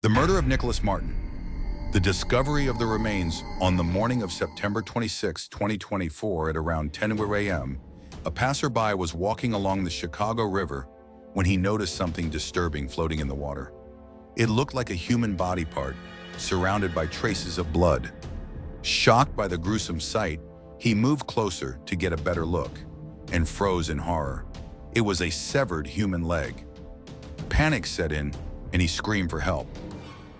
The murder of Nicholas Martin. The discovery of the remains on the morning of September 26, 2024 at around 10 a.m., a passerby was walking along the Chicago River when he noticed something disturbing floating in the water. It looked like a human body part, surrounded by traces of blood. Shocked by the gruesome sight, he moved closer to get a better look and froze in horror. It was a severed human leg. Panic set in, and he screamed for help.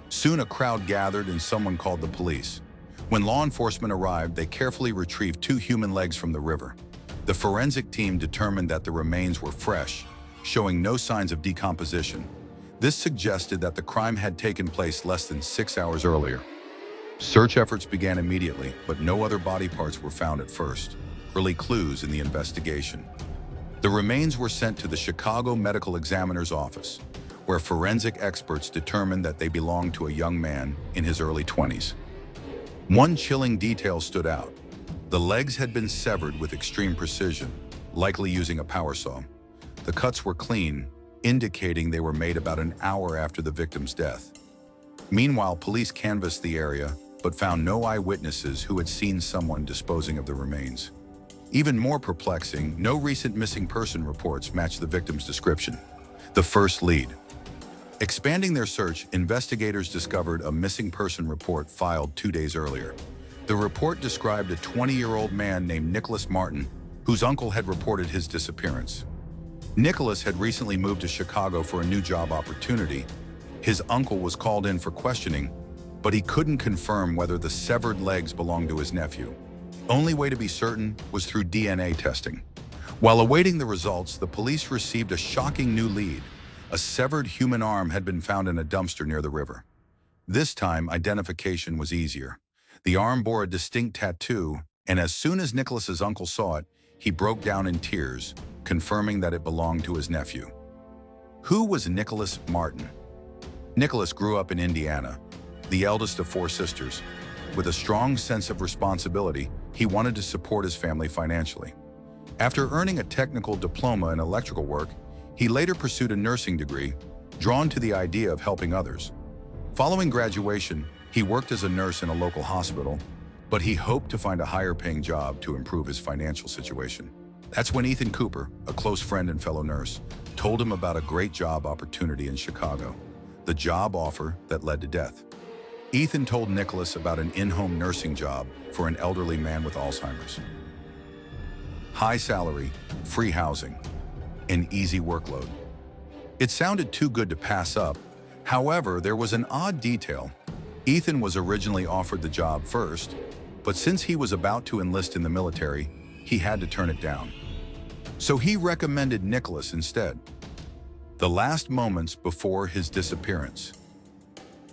Soon a crowd gathered and someone called the police. When law enforcement arrived, they carefully retrieved 2 human legs from the river. The forensic team determined that the remains were fresh, showing no signs of decomposition. This suggested that the crime had taken place less than 6 hours earlier. Search efforts began immediately, but no other body parts were found at first, early clues in the investigation. The remains were sent to the Chicago Medical Examiner's office, where forensic experts determined that they belonged to a young man in his early 20s. One chilling detail stood out. The legs had been severed with extreme precision, likely using a power saw. The cuts were clean, indicating they were made about an hour after the victim's death. Meanwhile, police canvassed the area, but found no eyewitnesses who had seen someone disposing of the remains. Even more perplexing, no recent missing person reports matched the victim's description. The first lead. Expanding their search, investigators discovered a missing person report filed 2 days earlier. The report described a 20-year-old man named Nicholas Martin, whose uncle had reported his disappearance. Nicholas had recently moved to Chicago for a new job opportunity. His uncle was called in for questioning, but he couldn't confirm whether the severed legs belonged to his nephew. Only way to be certain was through DNA testing. While awaiting the results, the police received a shocking new lead. A severed human arm had been found in a dumpster near the river. This time, identification was easier. The arm bore a distinct tattoo, and as soon as Nicholas's uncle saw it, he broke down in tears, confirming that it belonged to his nephew. Who was Nicholas Martin? Nicholas grew up in Indiana, the eldest of 4 sisters. With a strong sense of responsibility, he wanted to support his family financially. After earning a technical diploma in electrical work, he later pursued a nursing degree, drawn to the idea of helping others. Following graduation, he worked as a nurse in a local hospital, but he hoped to find a higher-paying job to improve his financial situation. That's when Ethan Cooper, a close friend and fellow nurse, told him about a great job opportunity in Chicago, the job offer that led to death. Ethan told Nicholas about an in-home nursing job for an elderly man with Alzheimer's. High salary, free housing, an easy workload. It sounded too good to pass up. However, there was an odd detail. Ethan was originally offered the job first, but since he was about to enlist in the military, he had to turn it down. So he recommended Nicholas instead. The last moments before his disappearance.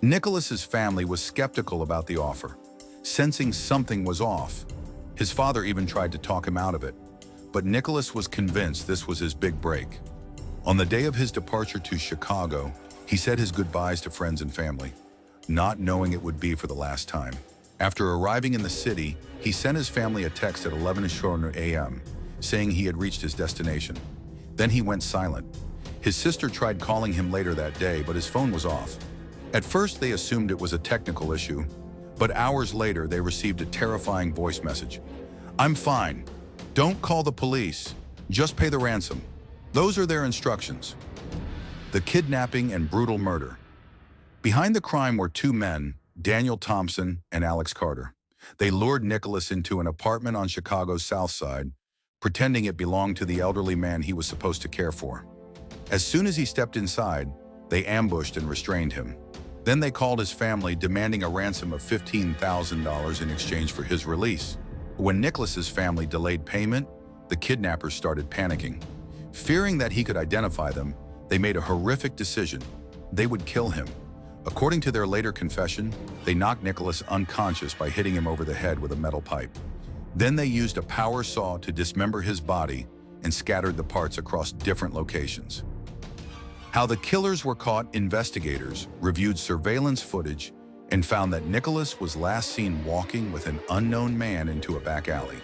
Nicholas's family was skeptical about the offer, sensing something was off. His father even tried to talk him out of it, but Nicholas was convinced this was his big break. On the day of his departure to Chicago, he said his goodbyes to friends and family, not knowing it would be for the last time. After arriving in the city, he sent his family a text at 11 a.m., saying he had reached his destination. Then he went silent. His sister tried calling him later that day, but his phone was off. At first, they assumed it was a technical issue, but hours later, they received a terrifying voice message. "I'm fine. Don't call the police. Just pay the ransom." Those are their instructions. The kidnapping and brutal murder. Behind the crime were 2 men, Daniel Thompson and Alex Carter. They lured Nicholas into an apartment on Chicago's South Side, pretending it belonged to the elderly man he was supposed to care for. As soon as he stepped inside, they ambushed and restrained him. Then they called his family, demanding a ransom of $15,000 in exchange for his release. When Nicholas's family delayed payment, the kidnappers started panicking. Fearing that he could identify them, they made a horrific decision. They would kill him. According to their later confession, they knocked Nicholas unconscious by hitting him over the head with a metal pipe. Then they used a power saw to dismember his body and scattered the parts across different locations. How the killers were caught: investigators reviewed surveillance footage and found that Nicholas was last seen walking with an unknown man into a back alley.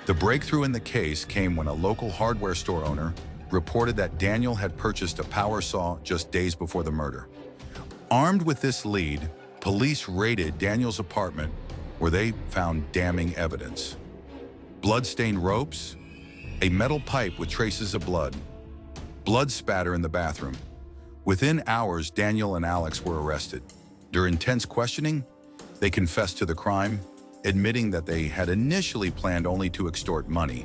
The breakthrough in the case came when a local hardware store owner reported that Daniel had purchased a power saw just days before the murder. Armed with this lead, police raided Daniel's apartment where they found damning evidence. Blood-stained ropes, a metal pipe with traces of blood spatter in the bathroom. Within hours, Daniel and Alex were arrested. During intense questioning, they confessed to the crime, admitting that they had initially planned only to extort money.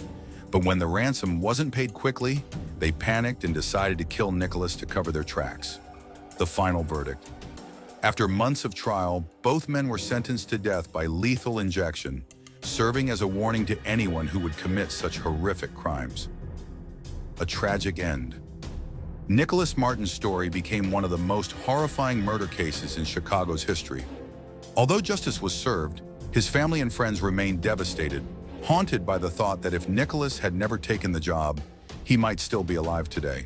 But when the ransom wasn't paid quickly, they panicked and decided to kill Nicholas to cover their tracks. The final verdict. After months of trial, both men were sentenced to death by lethal injection, serving as a warning to anyone who would commit such horrific crimes. A tragic end. Nicholas Martin's story became one of the most horrifying murder cases in Chicago's history. Although justice was served, his family and friends remained devastated, haunted by the thought that if Nicholas had never taken the job, he might still be alive today.